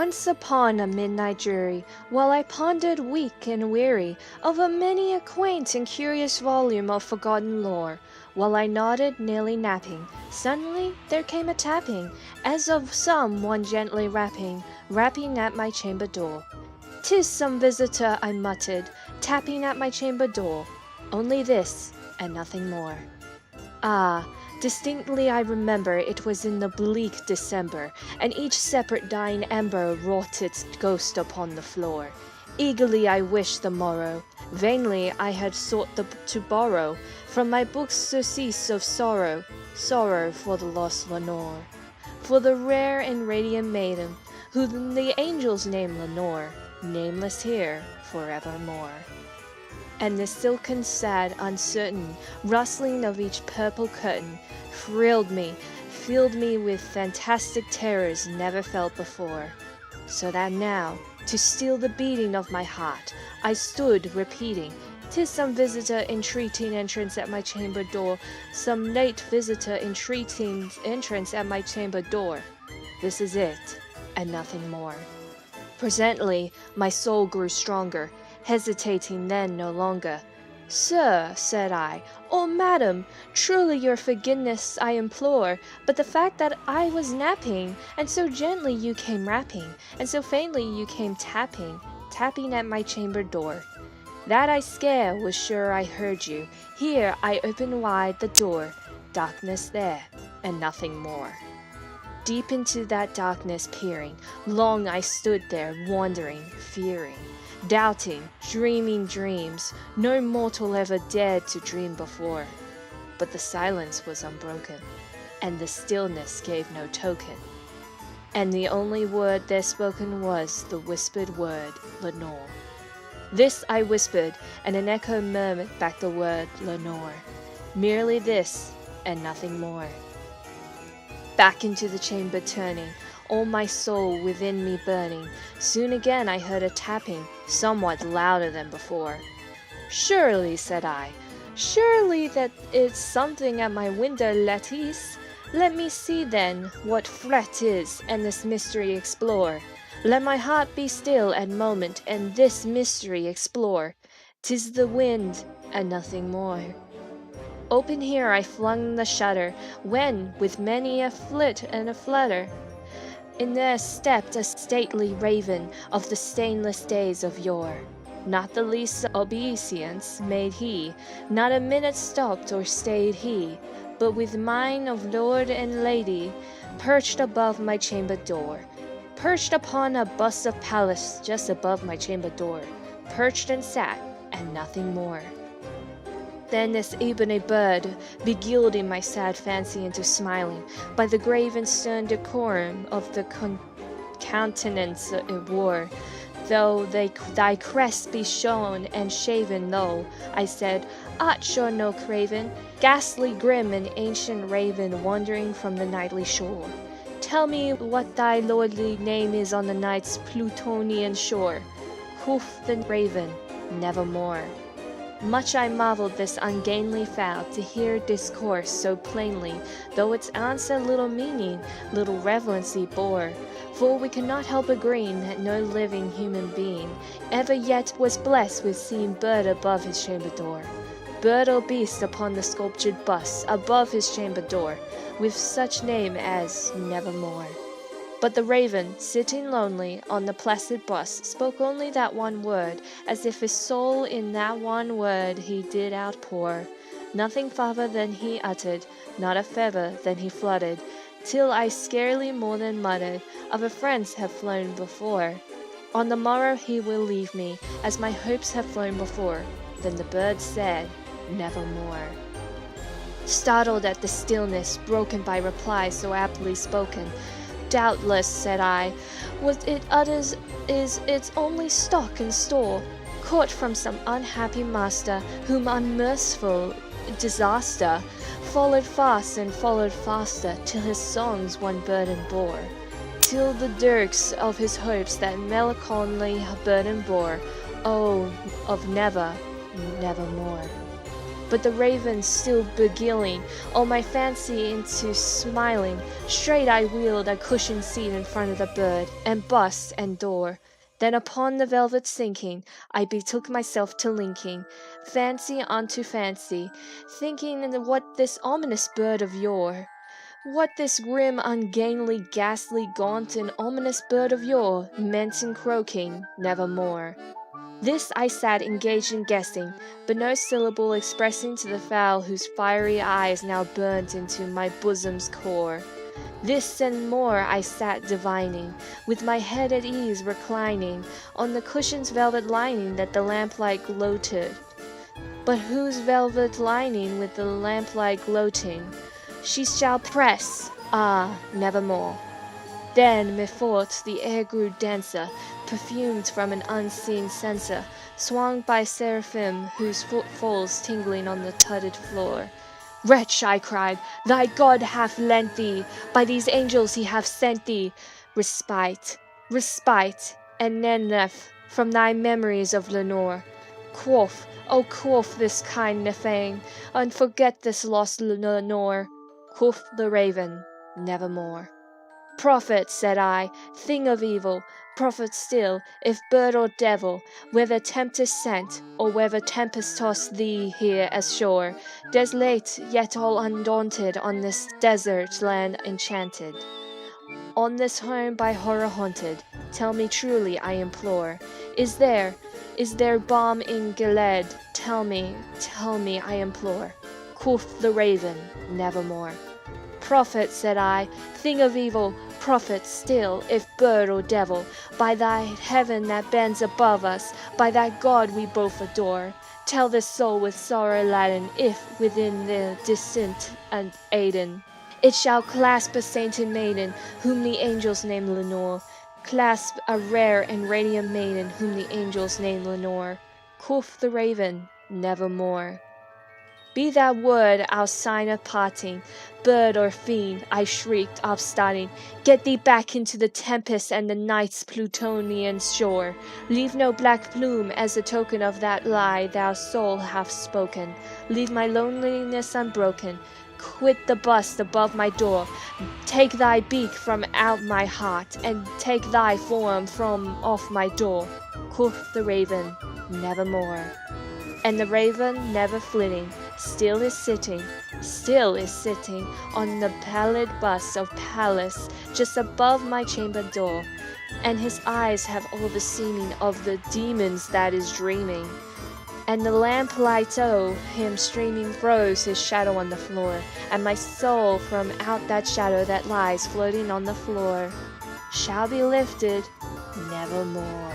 Once upon a midnight dreary, while I pondered weak and weary over many a quaint and curious volume of forgotten lore, while I nodded, nearly napping, suddenly there came a tapping, as of some one gently rapping at my chamber door. "'Tis some visitor," I muttered, tapping at my chamber door. Only this, and nothing more. Ah, distinctly I remember it was in the bleak December, and each separate dying ember wrought its ghost upon the floor. Eagerly I wished the morrow, vainly I had sought to borrow from my books surcease of sorrow, sorrow for the lost Lenore, for the rare and radiant maiden, whom the angels name Lenore, nameless here forevermore. And the silken, sad, uncertain rustling of each purple curtain filled me with fantastic terrors never felt before, so that now, to still the beating of my heart, I stood repeating, "'Tis some visitor entreating entrance at my chamber door, some late visitor entreating entrance at my chamber door. This is it, and nothing more." Presently my soul grew stronger, hesitating then no longer. "Sir," said I, "or madam, truly your forgiveness I implore, but the fact that I was napping, and so gently you came rapping, and so faintly you came tapping at my chamber door. That I scare was sure I heard you. Here I opened wide the door, darkness there, and nothing more." Deep into that darkness peering, long I stood there, wondering, fearing, doubting, dreaming dreams no mortal ever dared to dream before. But the silence was unbroken, and the stillness gave no token, and the only word there spoken was the whispered word, "Lenore." This I whispered, and an echo murmured back the word, "Lenore." Merely this, and nothing more. Back into the chamber turning, all my soul within me burning, soon again I heard a tapping, somewhat louder than before. "Surely," said I, "surely that is something at my window lattice. Let me see then what fret is, and this mystery explore. Let my heart be still a moment, and this mystery explore. 'Tis the wind, and nothing more." Open here I flung the shutter, when, with many a flit and a flutter, in there stepped a stately raven of the stainless days of yore. Not the least obeisance made he, not a minute stopped or stayed he, but with mien of lord and lady, perched above my chamber door, perched upon a bust of Pallas just above my chamber door, perched and sat, and nothing more. Then this ebony bird, begilding my sad fancy into smiling, by the grave and stern decorum of the countenance it wore, "Though thy crest be shorn and shaven, though," I said, "art sure no craven, ghastly grim and ancient raven wandering from the nightly shore. Tell me what thy lordly name is on the night's Plutonian shore." Quoth the raven, "Nevermore." Much I marveled this ungainly fowl to hear discourse so plainly, though its answer little meaning, little relevancy bore. For we could not help agreeing that no living human being ever yet was blessed with seeing bird above his chamber door, bird or beast upon the sculptured bust above his chamber door, with such name as Nevermore. But the raven, sitting lonely on the placid bust, spoke only that one word, as if his soul in that one word he did outpour. Nothing farther than he uttered, not a feather than he fluttered, till I scarcely more than muttered, "Other friends have flown before. On the morrow he will leave me, as my hopes have flown before." Then the bird said, "Nevermore." Startled at the stillness, broken by reply so aptly spoken, "Doubtless," said I, "what it utters is its only stock and store, caught from some unhappy master, whom unmerciful disaster followed fast and followed faster, till his songs one burden bore, till the dirks of his hopes that melancholy burden bore, oh, of never, nevermore." but the raven still beguiling all my fancy into smiling. Straight I wheeled a cushioned seat in front of the bird, and bust and door. Then upon the velvet sinking, I betook myself to linking fancy unto fancy, thinking what this ominous bird of yore, what this grim, ungainly, ghastly, gaunt, and ominous bird of yore meant in croaking nevermore. This I sat engaged in guessing, but no syllable expressing to the fowl whose fiery eyes now burnt into my bosom's core. This and more I sat divining, with my head at ease reclining on the cushion's velvet lining that the lamplight gloated. But whose velvet lining with the lamplight gloating she shall press, nevermore. Then methought the air grew denser, perfumed from an unseen censer, swung by seraphim whose footfalls tingling on the tudded floor. Wretch, I cried, thy God hath lent thee, by these angels he hath sent thee, respite, respite, and neneth from thy memories of Lenore. Quaff, oh quaff this kind Nethane, and forget this lost Lenore. Quoth the raven, nevermore. Prophet, said I, thing of evil, prophet still, if bird or devil, whether tempest sent, or whether tempest tossed thee here ashore, desolate yet all undaunted on this desert land enchanted, on this home by horror haunted, tell me truly, I implore, is there balm in Gilead? Tell me, I implore. Quoth the raven, nevermore. Prophet, said I, thing of evil, prophet still, if bird or devil, by thy heaven that bends above us, by that God we both adore, tell this soul with sorrow laden, if within the distant and Aden it shall clasp a sainted maiden, whom the angels name Lenore, clasp a rare and radiant maiden, whom the angels name Lenore. Quoth the raven, nevermore. Be that word our sign of parting, bird or fiend, I shrieked, upstarting, get thee back into the tempest and the night's Plutonian shore. Leave no black plume as a token of that lie thou soul hath spoken. Leave my loneliness unbroken. Quit the bust above my door. Take thy beak from out my heart, and take thy form from off my door. Quoth the raven, nevermore. And the raven, never flitting, still is sitting on the pallid bust of Pallas, just above my chamber door, and his eyes have all the seeming of the demon's that is dreaming, and the lamplight o'er him streaming throws his shadow on the floor, and my soul from out that shadow that lies floating on the floor shall be lifted nevermore.